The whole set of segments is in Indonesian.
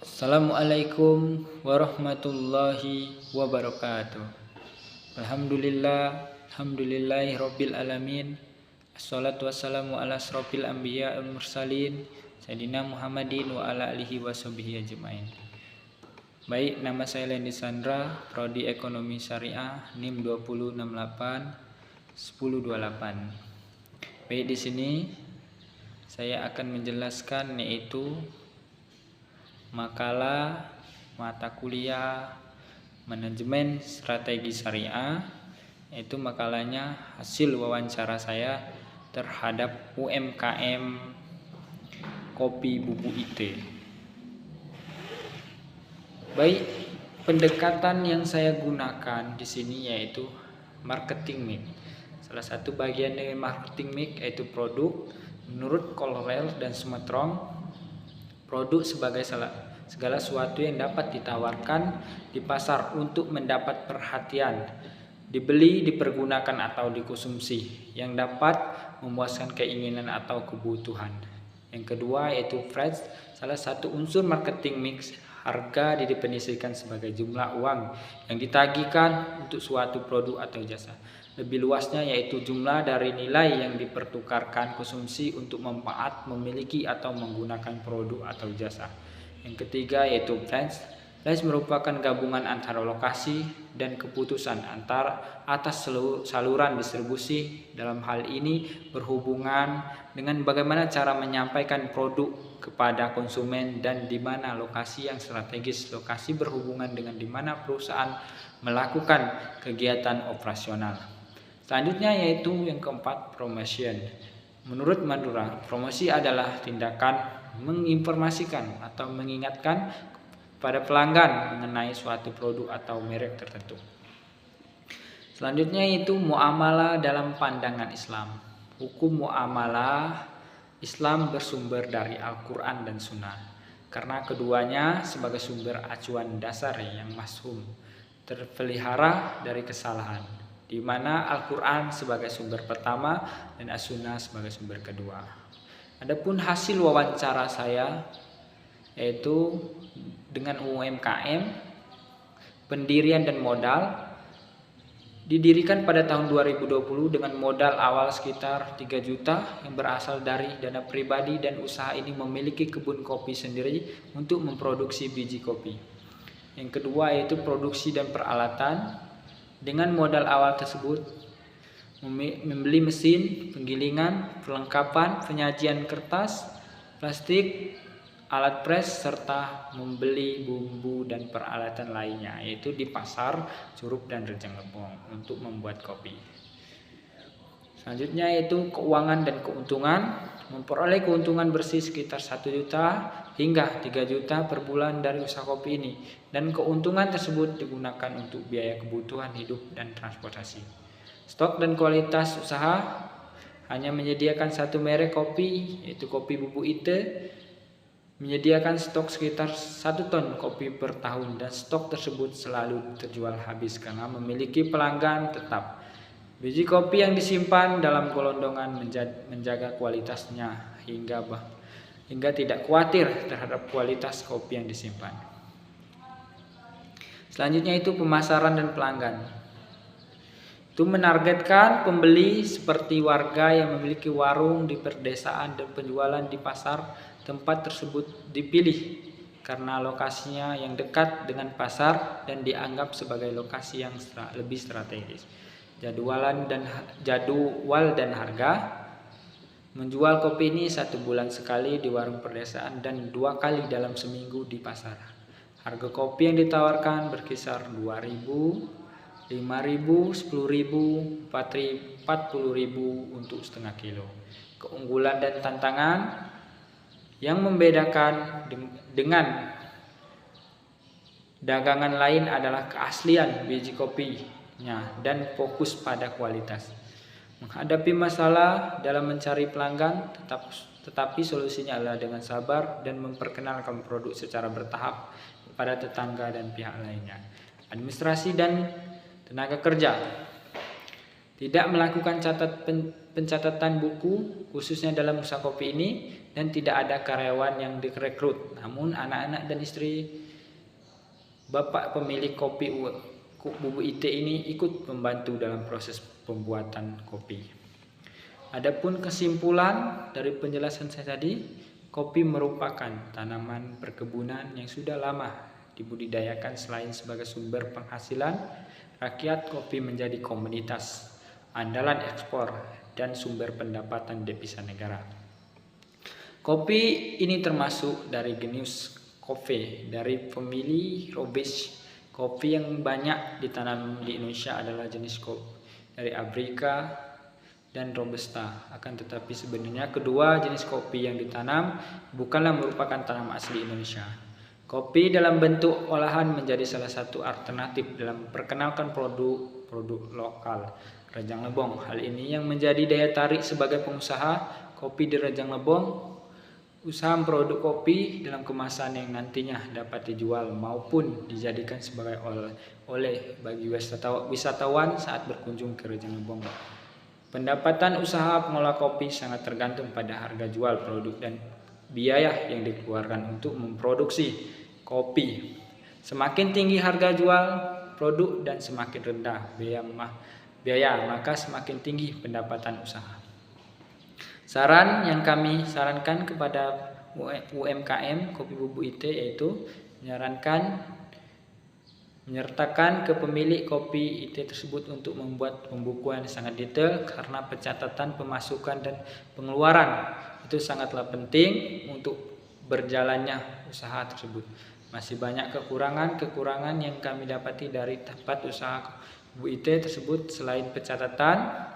Assalamualaikum warahmatullahi wabarakatuh. Alhamdulillahi rabbil alamin. Assalatu wassalamu ala asrofil anbiya wal mursalin Sayyidina Muhammadin wa ala alihi washabihi ajmain. Baik, nama saya Lendi Sandra, Prodi Ekonomi Syariah, NIM 2068 1028. Baik, di sini saya akan menjelaskan yaitu makalah mata kuliah manajemen strategi syariah, yaitu makalahnya hasil wawancara saya terhadap UMKM kopi bubuk IT. Baik, pendekatan yang saya gunakan di sini yaitu marketing mix. Salah satu bagian dari marketing mix yaitu produk. Menurut Colrell dan Smartron, produk sebagai segala sesuatu yang dapat ditawarkan di pasar untuk mendapat perhatian, dibeli, dipergunakan atau dikonsumsi, yang dapat memuaskan keinginan atau kebutuhan. Yang kedua yaitu price. Salah satu unsur marketing mix, harga didefinisikan sebagai jumlah uang yang ditagihkan untuk suatu produk atau jasa. Lebih luasnya yaitu jumlah dari nilai yang dipertukarkan konsumsi untuk manfaat memiliki atau menggunakan produk atau jasa. Yang ketiga yaitu price. Price merupakan gabungan antara lokasi dan keputusan atas saluran distribusi. Dalam hal ini berhubungan dengan bagaimana cara menyampaikan produk kepada konsumen dan di mana lokasi yang strategis. Lokasi berhubungan dengan di mana perusahaan melakukan kegiatan operasional. Selanjutnya yaitu yang keempat, promotion. Menurut Madura, promosi adalah tindakan menginformasikan atau mengingatkan pada pelanggan mengenai suatu produk atau merek tertentu. Selanjutnya yaitu muamalah dalam pandangan Islam. Hukum muamalah Islam bersumber dari Al-Quran dan Sunnah, karena keduanya sebagai sumber acuan dasar yang masyhur terpelihara dari kesalahan, di mana Al-Quran sebagai sumber pertama dan As-Sunnah sebagai sumber kedua. Adapun hasil wawancara saya yaitu dengan UMKM, pendirian dan modal. Didirikan pada tahun 2020 dengan modal awal sekitar 3 juta yang berasal dari dana pribadi, dan usaha ini memiliki kebun kopi sendiri untuk memproduksi biji kopi. Yang kedua yaitu produksi dan peralatan. Dengan modal awal tersebut membeli mesin penggilingan, perlengkapan, penyajian kertas, plastik, alat press, serta membeli bumbu dan peralatan lainnya, yaitu di pasar Curup dan Rejang Lebong untuk membuat kopi. Selanjutnya yaitu keuangan dan keuntungan. Memperoleh keuntungan bersih sekitar 1 juta hingga 3 juta per bulan dari usaha kopi ini, dan keuntungan tersebut digunakan untuk biaya kebutuhan hidup dan transportasi. Stok dan kualitas usaha hanya menyediakan satu merek kopi, yaitu kopi bubuk IT. Menyediakan stok sekitar 1 ton kopi per tahun, dan stok tersebut selalu terjual habis karena memiliki pelanggan tetap. Biji kopi yang disimpan dalam gelondongan menjaga kualitasnya hingga tidak khawatir terhadap kualitas kopi yang disimpan. Selanjutnya itu pemasaran dan pelanggan. Itu menargetkan pembeli seperti warga yang memiliki warung di pedesaan dan penjualan di pasar. Tempat tersebut dipilih karena lokasinya yang dekat dengan pasar dan dianggap sebagai lokasi yang lebih strategis. Jadwal dan harga. Menjual kopi ini 1 bulan sekali di warung pedesaan dan 2 kali dalam seminggu di pasar. Harga kopi yang ditawarkan berkisar 2.000, 5.000, 10.000, 40.000 untuk setengah kilo. Keunggulan dan tantangan yang membedakan dengan dagangan lain adalah keaslian biji kopinya dan fokus pada kualitas. Menghadapi masalah dalam mencari pelanggan, tetapi solusinya adalah dengan sabar dan memperkenalkan produk secara bertahap kepada tetangga dan pihak lainnya. Administrasi dan tenaga kerja. Tidak melakukan pencatatan buku khususnya dalam usaha kopi ini dan tidak ada karyawan yang direkrut. Namun anak-anak dan istri bapak pemilik kopi Bubuk IT ini ikut membantu dalam proses pembuatan kopi. Adapun kesimpulan dari penjelasan saya tadi, kopi merupakan tanaman perkebunan yang sudah lama dibudidayakan. Selain sebagai sumber penghasilan rakyat, kopi menjadi komoditas andalan ekspor dan sumber pendapatan devisa negara. Kopi ini termasuk dari genus Coffea dari famili Robusta. Kopi yang banyak ditanam di Indonesia adalah jenis kopi dari Arabica dan Robusta. Akan tetapi sebenarnya kedua jenis kopi yang ditanam bukanlah merupakan tanaman asli Indonesia. Kopi dalam bentuk olahan menjadi salah satu alternatif dalam memperkenalkan produk lokal Rejang Lebong. Hal ini yang menjadi daya tarik sebagai pengusaha kopi di Rejang Lebong. Usaha produk kopi dalam kemasan yang nantinya dapat dijual maupun dijadikan sebagai oleh bagi wisatawan saat berkunjung ke Rejang Lebong. Pendapatan usaha pengolah kopi sangat tergantung pada harga jual produk dan biaya yang dikeluarkan untuk memproduksi kopi. Semakin tinggi harga jual produk dan semakin rendah biaya, maka semakin tinggi pendapatan usaha. Saran yang kami sarankan kepada UMKM Kopi Bubuk IT yaitu menyertakan ke pemilik kopi IT tersebut untuk membuat pembukuan yang sangat detail, karena pencatatan pemasukan dan pengeluaran itu sangatlah penting untuk berjalannya usaha tersebut. Masih banyak kekurangan yang kami dapati dari tempat usaha Bubuk IT tersebut. Selain pencatatan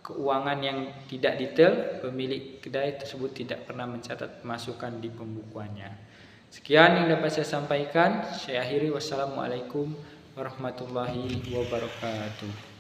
keuangan yang tidak detail, pemilik kedai tersebut tidak pernah mencatat pemasukan di pembukuannya. Sekian yang dapat saya sampaikan. Saya akhiri. Wassalamualaikum warahmatullahi wabarakatuh.